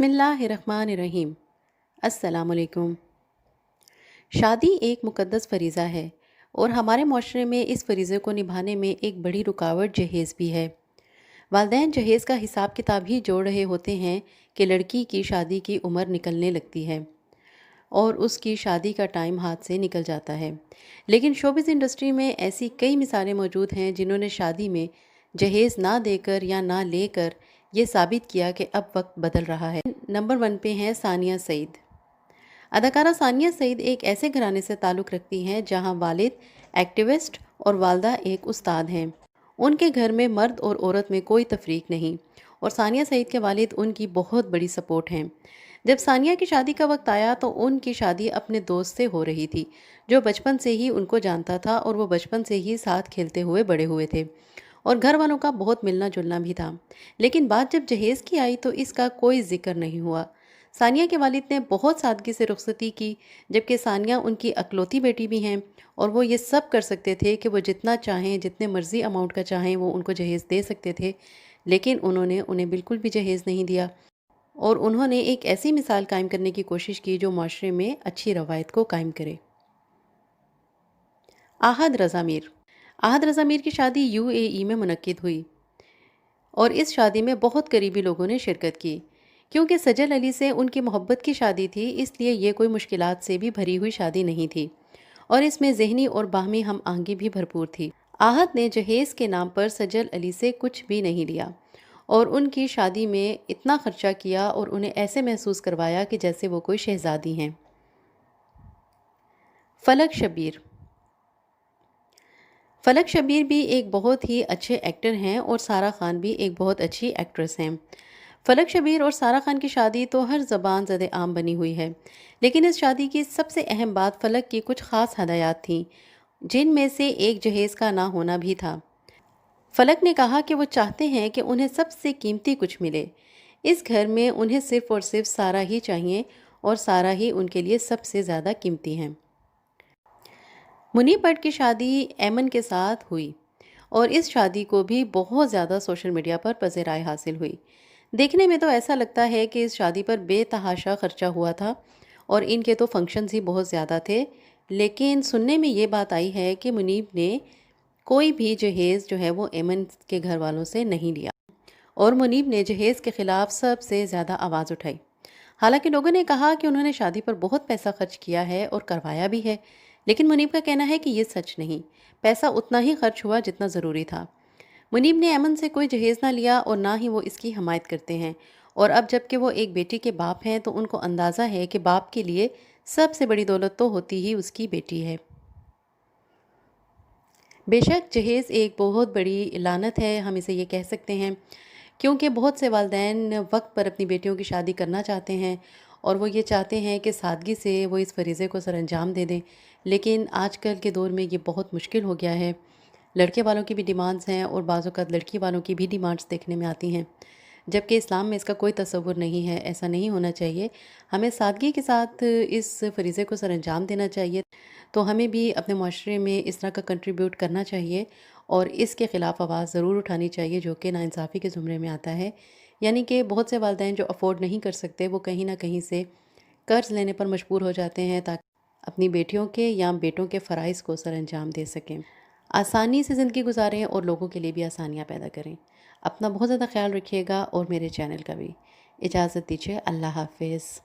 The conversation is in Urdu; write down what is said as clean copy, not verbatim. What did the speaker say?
بسم اللہ الرحمن الرحیم۔ السلام علیکم۔ شادی ایک مقدس فریضہ ہے اور ہمارے معاشرے میں اس فریضے کو نبھانے میں ایک بڑی رکاوٹ جہیز بھی ہے۔ والدین جہیز کا حساب کتاب ہی جوڑ رہے ہوتے ہیں کہ لڑکی کی شادی کی عمر نکلنے لگتی ہے اور اس کی شادی کا ٹائم ہاتھ سے نکل جاتا ہے، لیکن شوبز انڈسٹری میں ایسی کئی مثالیں موجود ہیں جنہوں نے شادی میں جہیز نہ دے کر یا نہ لے کر یہ ثابت کیا کہ اب وقت بدل رہا ہے۔ نمبر 1 پہ ہیں ثانیہ سعید۔ اداکارہ ثانیہ سعید ایک ایسے گھرانے سے تعلق رکھتی ہیں جہاں والد ایکٹیوسٹ اور والدہ ایک استاد ہیں۔ ان کے گھر میں مرد اور عورت میں کوئی تفریق نہیں اور ثانیہ سعید کے والد ان کی بہت بڑی سپورٹ ہیں۔ جب ثانیہ کی شادی کا وقت آیا تو ان کی شادی اپنے دوست سے ہو رہی تھی جو بچپن سے ہی ان کو جانتا تھا اور وہ بچپن سے ہی ساتھ کھیلتے ہوئے بڑے ہوئے تھے اور گھر والوں کا بہت ملنا جلنا بھی تھا، لیکن بات جب جہیز کی آئی تو اس کا کوئی ذکر نہیں ہوا۔ ثانیہ کے والد نے بہت سادگی سے رخصتی کی، جبکہ ثانیہ ان کی اکلوتی بیٹی بھی ہیں اور وہ یہ سب کر سکتے تھے کہ وہ جتنا چاہیں جتنے مرضی اماؤنٹ کا چاہیں وہ ان کو جہیز دے سکتے تھے، لیکن انہوں نے انہیں بالکل بھی جہیز نہیں دیا اور انہوں نے ایک ایسی مثال قائم کرنے کی کوشش کی جو معاشرے میں اچھی روایت کو قائم کرے۔ احد رضا میر۔ احد رضا میر کی شادی UAE میں منعقد ہوئی اور اس شادی میں بہت قریبی لوگوں نے شرکت کی۔ کیونکہ سجل علی سے ان کی محبت کی شادی تھی، اس لیے یہ کوئی مشکلات سے بھی بھری ہوئی شادی نہیں تھی اور اس میں ذہنی اور باہمی ہم آہنگی بھی بھرپور تھی۔ احد نے جہیز کے نام پر سجل علی سے کچھ بھی نہیں لیا اور ان کی شادی میں اتنا خرچہ کیا اور انہیں ایسے محسوس کروایا کہ جیسے وہ کوئی شہزادی ہیں۔ فلک شبیر۔ فلک شبیر بھی ایک بہت ہی اچھے ایکٹر ہیں اور سارہ خان بھی ایک بہت اچھی ایکٹریس ہیں۔ فلک شبیر اور سارہ خان کی شادی تو ہر زبان زد عام بنی ہوئی ہے، لیکن اس شادی کی سب سے اہم بات فلک کی کچھ خاص ہدایات تھیں، جن میں سے ایک جہیز کا نہ ہونا بھی تھا۔ فلک نے کہا کہ وہ چاہتے ہیں کہ انہیں سب سے قیمتی کچھ ملے۔ اس گھر میں انہیں صرف اور صرف سارہ ہی چاہیے اور سارہ ہی ان کے لیے سب سے زیادہ قیمتی ہیں۔ منیب بٹ کی شادی ایمن کے ساتھ ہوئی اور اس شادی کو بھی بہت زیادہ سوشل میڈیا پر پذیرائی حاصل ہوئی۔ دیکھنے میں تو ایسا لگتا ہے کہ اس شادی پر بے تحاشا خرچہ ہوا تھا اور ان کے تو فنکشنز ہی بہت زیادہ تھے، لیکن سننے میں یہ بات آئی ہے کہ منیب نے کوئی بھی جہیز جو ہے وہ ایمن کے گھر والوں سے نہیں لیا اور منیب نے جہیز کے خلاف سب سے زیادہ آواز اٹھائی۔ حالانکہ لوگوں نے کہا کہ انہوں نے شادی پر بہت پیسہ خرچ کیا ہے اور کروایا بھی ہے، لیکن منیب کا کہنا ہے کہ یہ سچ نہیں، پیسہ اتنا ہی خرچ ہوا جتنا ضروری تھا۔ منیب نے ایمن سے کوئی جہیز نہ لیا اور نہ ہی وہ اس کی حمایت کرتے ہیں، اور اب جب کہ وہ ایک بیٹی کے باپ ہیں تو ان کو اندازہ ہے کہ باپ کے لیے سب سے بڑی دولت تو ہوتی ہی اس کی بیٹی ہے۔ بے شک جہیز ایک بہت بڑی لعنت ہے، ہم اسے یہ کہہ سکتے ہیں، کیونکہ بہت سے والدین وقت پر اپنی بیٹیوں کی شادی کرنا چاہتے ہیں اور وہ یہ چاہتے ہیں کہ سادگی سے وہ اس فریضے کو سر انجام دے دیں، لیکن آج کل کے دور میں یہ بہت مشکل ہو گیا ہے۔ لڑکے والوں کی بھی ڈیمانڈز ہیں اور بعض اوقات لڑکی والوں کی بھی ڈیمانڈز دیکھنے میں آتی ہیں، جبکہ اسلام میں اس کا کوئی تصور نہیں ہے، ایسا نہیں ہونا چاہیے۔ ہمیں سادگی کے ساتھ اس فریضے کو سر انجام دینا چاہیے، تو ہمیں بھی اپنے معاشرے میں اس طرح کا کنٹریبیوٹ کرنا چاہیے اور اس کے خلاف آواز ضرور اٹھانی چاہیے جو کہ ناانصافی کے زمرے میں آتا ہے۔ یعنی کہ بہت سے والدین جو افورڈ نہیں کر سکتے وہ کہیں نہ کہیں سے قرض لینے پر مجبور ہو جاتے ہیں تاکہ اپنی بیٹیوں کے یا بیٹوں کے فرائض کو سر انجام دے سکیں، آسانی سے زندگی گزاریں اور لوگوں کے لیے بھی آسانیاں پیدا کریں۔ اپنا بہت زیادہ خیال رکھیے گا اور میرے چینل کا بھی۔ اجازت دیجیے، اللہ حافظ۔